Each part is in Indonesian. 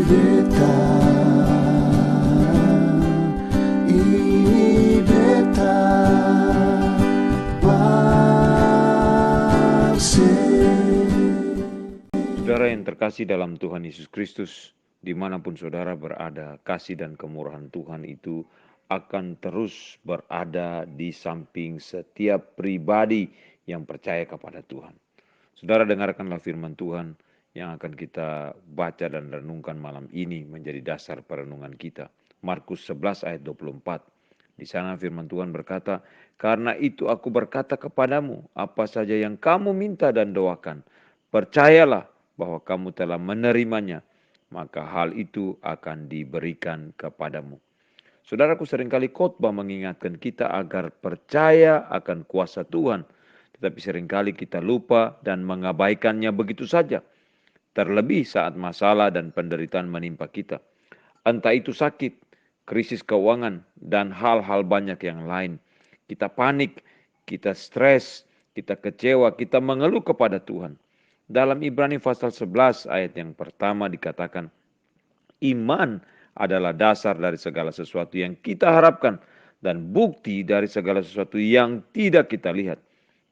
Beta, Beta, Saudara yang terkasih dalam Tuhan Yesus Kristus, dimanapun saudara berada, kasih dan kemurahan Tuhan itu akan terus berada di samping setiap pribadi yang percaya kepada Tuhan. Saudara, dengarkanlah firman Tuhan yang akan kita baca dan renungkan malam ini menjadi dasar perenungan kita. Markus 11 ayat 24. Di sana firman Tuhan berkata, "Karena itu aku berkata kepadamu, apa saja yang kamu minta dan doakan, percayalah bahwa kamu telah menerimanya, maka hal itu akan diberikan kepadamu." Saudaraku, seringkali khotbah mengingatkan kita agar percaya akan kuasa Tuhan, tetapi seringkali kita lupa dan mengabaikannya begitu saja. Terlebih saat masalah dan penderitaan menimpa kita. Entah itu sakit, krisis keuangan, dan hal-hal banyak yang lain. Kita panik, kita stres, kita kecewa, kita mengeluh kepada Tuhan. Dalam Ibrani pasal 11 ayat yang pertama dikatakan, iman adalah dasar dari segala sesuatu yang kita harapkan dan bukti dari segala sesuatu yang tidak kita lihat.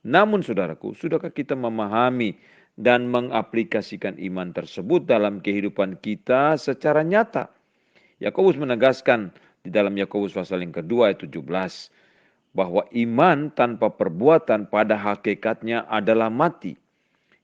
Namun saudaraku, sudahkah kita memahami dan mengaplikasikan iman tersebut dalam kehidupan kita secara nyata? Yakobus menegaskan di dalam Yakobus pasal yang kedua ayat 17 bahwa iman tanpa perbuatan pada hakikatnya adalah mati.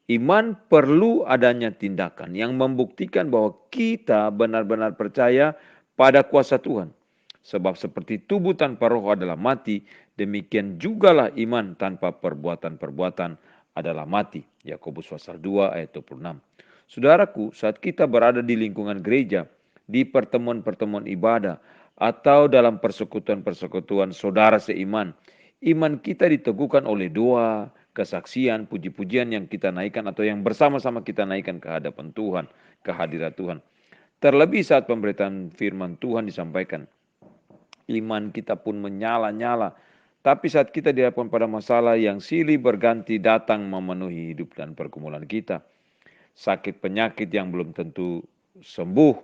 Iman perlu adanya tindakan yang membuktikan bahwa kita benar-benar percaya pada kuasa Tuhan. Sebab seperti tubuh tanpa roh adalah mati, demikian jugalah iman tanpa perbuatan-perbuatan adalah mati. Yakobus pasal 2 ayat 26. Saudaraku, saat kita berada di lingkungan gereja, di pertemuan-pertemuan ibadah, atau dalam persekutuan-persekutuan saudara seiman, iman kita diteguhkan oleh doa, kesaksian, puji-pujian yang kita naikkan atau yang bersama-sama kita naikkan ke hadapan Tuhan, ke hadirat Tuhan. Terlebih saat pemberitaan firman Tuhan disampaikan, iman kita pun menyala-nyala. Tapi saat kita dihadapkan pada masalah yang silih berganti datang memenuhi hidup dan pergumulan kita, sakit penyakit yang belum tentu sembuh,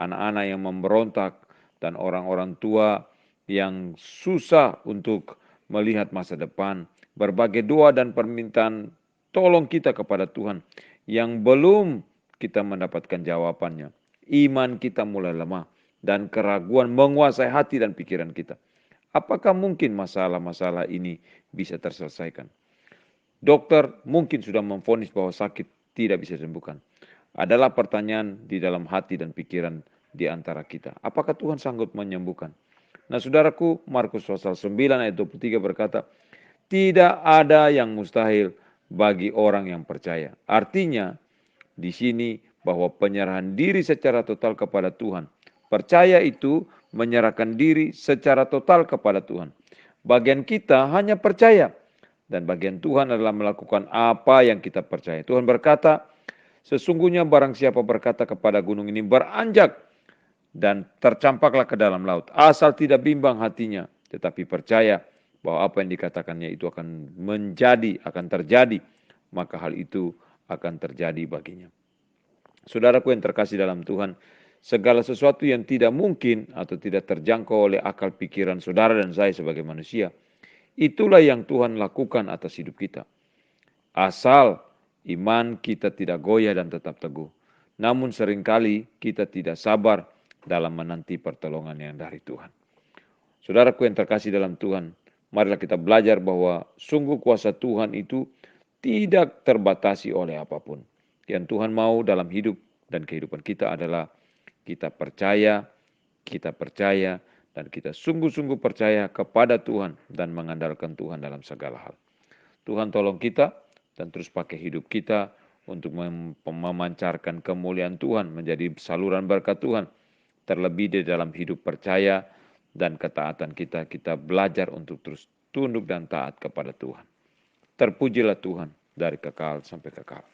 anak-anak yang memberontak, dan orang-orang tua yang susah untuk melihat masa depan, berbagai doa dan permintaan tolong kita kepada Tuhan yang belum kita mendapatkan jawabannya. Iman kita mulai lemah dan keraguan menguasai hati dan pikiran kita. Apakah mungkin masalah-masalah ini bisa terselesaikan? Dokter mungkin sudah memvonis bahwa sakit tidak bisa disembuhkan. Adalah pertanyaan di dalam hati dan pikiran di antara kita. Apakah Tuhan sanggup menyembuhkan? Nah saudaraku, Markus pasal 9 ayat 23 berkata, tidak ada yang mustahil bagi orang yang percaya. Artinya di sini bahwa penyerahan diri secara total kepada Tuhan. Percaya itu menyerahkan diri secara total kepada Tuhan. Bagian kita hanya percaya. Dan bagian Tuhan adalah melakukan apa yang kita percaya. Tuhan berkata, sesungguhnya barang siapa berkata kepada gunung ini beranjak dan tercampaklah ke dalam laut. Asal tidak bimbang hatinya, tetapi percaya bahwa apa yang dikatakannya itu akan menjadi, akan terjadi. Maka hal itu akan terjadi baginya. Saudaraku yang terkasih dalam Tuhan, segala sesuatu yang tidak mungkin atau tidak terjangkau oleh akal pikiran saudara dan saya sebagai manusia, itulah yang Tuhan lakukan atas hidup kita. Asal iman kita tidak goyah dan tetap teguh. Namun seringkali kita tidak sabar dalam menanti pertolongan yang dari Tuhan. Saudaraku yang terkasih dalam Tuhan, marilah kita belajar bahwa sungguh kuasa Tuhan itu tidak terbatasi oleh apapun. Yang Tuhan mau dalam hidup dan kehidupan kita adalah kita percaya, dan kita sungguh-sungguh percaya kepada Tuhan dan mengandalkan Tuhan dalam segala hal. Tuhan tolong kita dan terus pakai hidup kita untuk memancarkan kemuliaan Tuhan, menjadi saluran berkat Tuhan. Terlebih di dalam hidup percaya dan ketaatan kita, kita belajar untuk terus tunduk dan taat kepada Tuhan. Terpujilah Tuhan dari kekal sampai kekal.